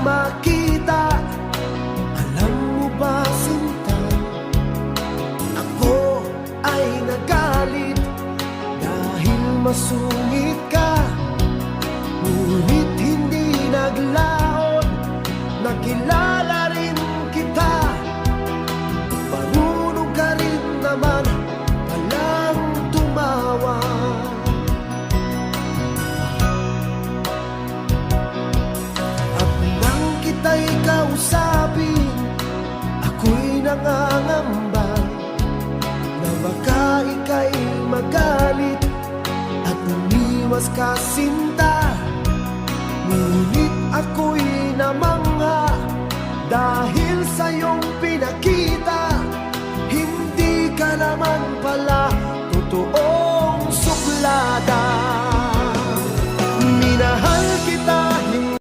makita. Alam mo ba, sinta, ako ay nagalit dahil masungit ka. Ngunit hindi naglaon, nakilala rin kita. Marunong ka rin naman palang tumawa. At nang kita'y kausapin, ako'y nangangamba na baka ika'y magalit at umiwas ka, sinta. Ngunit ako'y namangha dahil sa iyong pinakita. Hindi ka naman pala